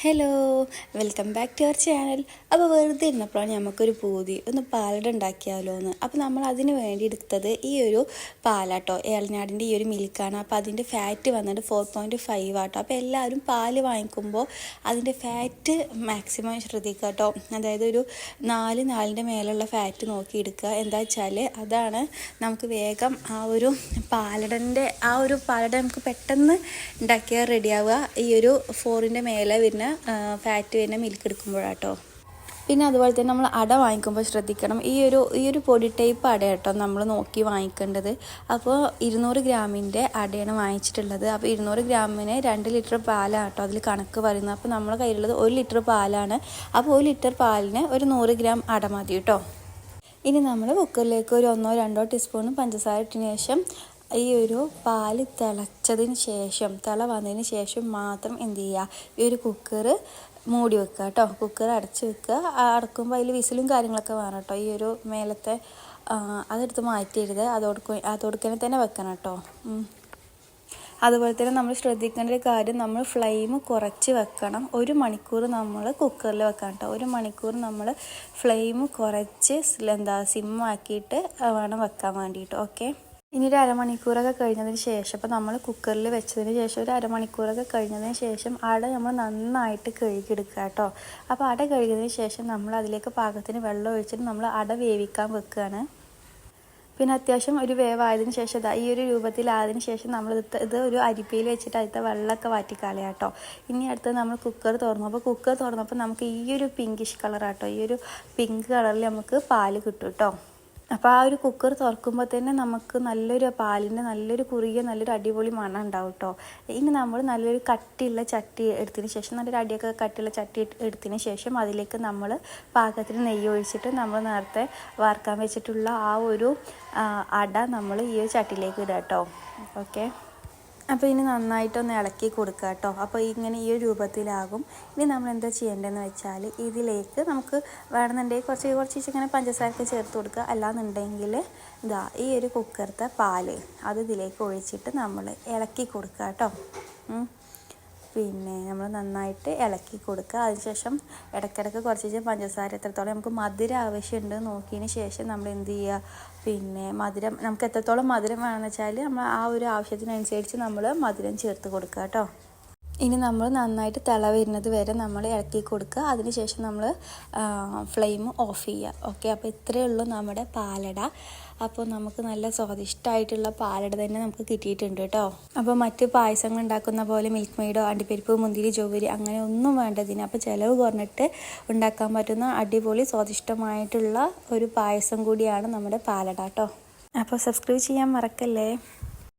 Hello, welcome back to our channel. അപ്പോൾ വെറുതെ ഇരുന്നപ്പോഴാണ് നമുക്കൊരു പൂതി ഒന്ന് പാലട ഉണ്ടാക്കിയാലോ എന്ന്. അപ്പോൾ നമ്മൾ അതിന് വേണ്ടി എടുത്തത് ഈ ഒരു പാലാട്ടോ, ഏലനാടിൻ്റെ ഈ ഒരു മിൽക്കാണ്. അപ്പോൾ അതിൻ്റെ ഫാറ്റ് വന്നിട്ട് 4.5 ആട്ടോ. അപ്പോൾ എല്ലാവരും പാല് വാങ്ങിക്കുമ്പോൾ അതിൻ്റെ ഫാറ്റ് മാക്സിമം ശ്രദ്ധിക്കുക കേട്ടോ. അതായത് ഒരു 4 മേലുള്ള ഫാറ്റ് നോക്കി എടുക്കുക. എന്താ വെച്ചാൽ അതാണ് നമുക്ക് വേഗം ആ ഒരു പാലട നമുക്ക് പെട്ടെന്ന് ഉണ്ടാക്കിയാൽ റെഡിയാവുക. ഈ ഒരു 4 മേലെ വരുന്ന ഫാറ്റ് വരുന്ന മിൽക്ക് എടുക്കുമ്പോഴാട്ടോ. പിന്നെ അതുപോലെ തന്നെ നമ്മൾ അട വാങ്ങിക്കുമ്പോൾ ശ്രദ്ധിക്കണം, ഈ ഒരു പൊടി ടൈപ്പ് അട കേട്ടോ നമ്മൾ നോക്കി വാങ്ങിക്കേണ്ടത്. അപ്പോൾ 200 ഗ്രാമിൻ്റെ അടയാണ് വാങ്ങിച്ചിട്ടുള്ളത്. അപ്പോൾ 200 ഗ്രാമിന് 2 ലിറ്റർ പാലാണ് കേട്ടോ അതിൽ കണക്ക് പറയുന്നത്. അപ്പോൾ നമ്മുടെ കയ്യിലുള്ളത് 1 ലിറ്റർ പാലാണ്. അപ്പോൾ 1 ലിറ്റർ പാലിന് ഒരു 100 ഗ്രാം അട മതി കേട്ടോ. ഇനി നമ്മൾ കുക്കറിലേക്ക് ഒരു 1-2 ടീസ്പൂൺ പഞ്ചസാര ഇട്ടതിന് ശേഷം ഈ ഒരു പാല് തിള വന്നതിന് ശേഷം മാത്രം എന്ത് ചെയ്യുക, ഈ ഒരു കുക്കർ മൂടി വെക്കുക കേട്ടോ. കുക്കർ അടച്ച് വെക്കുക. അടക്കുമ്പോൾ അതിൽ വിസിലും കാര്യങ്ങളൊക്കെ വേണം കേട്ടോ. ഈ ഒരു മേലത്തെ അതെടുത്ത് മാറ്റിയിരുത്, അതോടുക്കനെ തന്നെ വെക്കണം കേട്ടോ. അതുപോലെ തന്നെ നമ്മൾ ശ്രദ്ധിക്കേണ്ട ഒരു കാര്യം, നമ്മൾ ഫ്ലെയിം കുറച്ച് വെക്കണം. 1 മണിക്കൂർ നമ്മൾ കുക്കറിൽ വെക്കണം കേട്ടോ. 1 മണിക്കൂർ നമ്മൾ ഫ്ലെയിം കുറച്ച് സിമ്മാക്കിയിട്ട് വേണം വെക്കാൻ വേണ്ടിയിട്ട്. ഓക്കെ, ഇനി ഒരു അരമണിക്കൂറൊക്കെ കഴിഞ്ഞതിന് ശേഷം, അപ്പോൾ നമ്മൾ കുക്കറിൽ വെച്ചതിന് ശേഷം ഒരു അരമണിക്കൂറൊക്കെ കഴിഞ്ഞതിന് ശേഷം അട നമ്മൾ നന്നായിട്ട് കഴുകിയെടുക്കുക കേട്ടോ. അപ്പോൾ അട കഴുകിയതിന് ശേഷം നമ്മൾ അതിലേക്ക് പാകത്തിന് വെള്ളം ഒഴിച്ചിട്ട് നമ്മൾ അട വേവിക്കാൻ വെക്കുകയാണ്. പിന്നെ അത്യാവശ്യം ഒരു വേവായതിനു ശേഷം ഈ ഒരു രൂപത്തിലായതിനു ശേഷം നമ്മൾ ഇത് ഒരു അരിപ്പയിൽ വെച്ചിട്ട് അതിൻ്റെ വെള്ളമൊക്കെ വാറ്റിക്കളയാം കേട്ടോ. ഇനി അടുത്തത് നമ്മൾ കുക്കർ തുറന്നപ്പോൾ നമുക്ക് ഈ ഒരു പിങ്കിഷ് കളറാട്ടോ, ഈ ഒരു പിങ്ക് കളറിൽ നമുക്ക് പാല് കിട്ടും കേട്ടോ. അപ്പോൾ ആ ഒരു കുക്കർ തുറക്കുമ്പോൾ തന്നെ നമുക്ക് പാലിൻ്റെ നല്ലൊരു അടിപൊളി മണം ഉണ്ടാവും കേട്ടോ. ഇനി നമ്മൾ നല്ലൊരു കട്ടിയുള്ള ചട്ടി എടുത്തതിന് ശേഷം, നല്ലൊരു അടിയൊക്കെ കട്ടിയുള്ള ചട്ടി എടുത്തതിന് ശേഷം അതിലേക്ക് നമ്മൾ പാകത്തിന് നെയ്യ് ഒഴിച്ചിട്ട് നമ്മൾ നേരത്തെ വറുക്കാൻ വെച്ചിട്ടുള്ള ആ ഒരു അട നമ്മൾ ഈ ഒരു ചട്ടിയിലേക്ക് ഇടുക കേട്ടോ. ഓക്കെ, അപ്പോൾ ഇനി നന്നായിട്ടൊന്ന് ഇളക്കി കൊടുക്കുക കേട്ടോ. അപ്പോൾ ഇങ്ങനെ ഈ ഒരു രൂപത്തിലാകും. ഇനി നമ്മൾ എന്താ ചെയ്യേണ്ടതെന്ന് വെച്ചാൽ, ഇതിലേക്ക് നമുക്ക് വേണമെന്നുണ്ടെങ്കിൽ കുറച്ച് ഇങ്ങനെ പഞ്ചസാരയൊക്കെ ചേർത്ത് കൊടുക്കുക. അല്ലാന്നുണ്ടെങ്കിൽ ഈ ഒരു കുക്കറത്തെ പാല് അത് ഇതിലേക്ക് ഒഴിച്ചിട്ട് നമ്മൾ ഇളക്കി കൊടുക്കുക കേട്ടോ. പിന്നെ നമ്മൾ നന്നായിട്ട് ഇളക്കി കൊടുക്കുക. അതിനുശേഷം ഇടയ്ക്കിടയ്ക്ക് കുറച്ച് പഞ്ചസാര എത്രത്തോളം നമുക്ക് മധുരം ആവശ്യമുണ്ട് നോക്കിയതിന് ശേഷം നമ്മൾ എന്ത് ചെയ്യുക, പിന്നെ മധുരം നമുക്ക് എത്രത്തോളം മധുരം വേണമെന്ന് വെച്ചാൽ നമ്മൾ ആ ഒരു ആവശ്യത്തിനനുസരിച്ച് നമ്മൾ മധുരം ചേർത്ത് കൊടുക്കുക കേട്ടോ. ഇനി നമ്മൾ നന്നായിട്ട് തിള വരുന്നത് വരെ നമ്മൾ ഇളക്കി കൊടുക്കുക. അതിനുശേഷം നമ്മൾ ഫ്ലെയിം ഓഫ് ചെയ്യുക. ഓക്കെ, അപ്പോൾ ഇത്രയേ ഉള്ളൂ നമ്മുടെ പാലട. അപ്പോൾ നമുക്ക് നല്ല സ്വാദിഷ്ടമായിട്ടുള്ള പാലട തന്നെ നമുക്ക് കിട്ടിയിട്ടുണ്ട് കേട്ടോ. അപ്പോൾ മറ്റ് പായസങ്ങൾ ഉണ്ടാക്കുന്ന പോലെ മിൽക്ക് മെയ്ഡോ അണ്ടിപ്പരിപ്പ് മുന്തിരി ജോവരി അങ്ങനെ ഒന്നും വേണ്ടതിന്. അപ്പോൾ ചിലവ് കുറഞ്ഞിട്ട് ഉണ്ടാക്കാൻ പറ്റുന്ന അടിപൊളി സ്വാദിഷ്ടമായിട്ടുള്ള ഒരു പായസം കൂടിയാണ് നമ്മുടെ പാലട കേട്ടോ. അപ്പോൾ സബ്സ്ക്രൈബ് ചെയ്യാൻ മറക്കല്ലേ.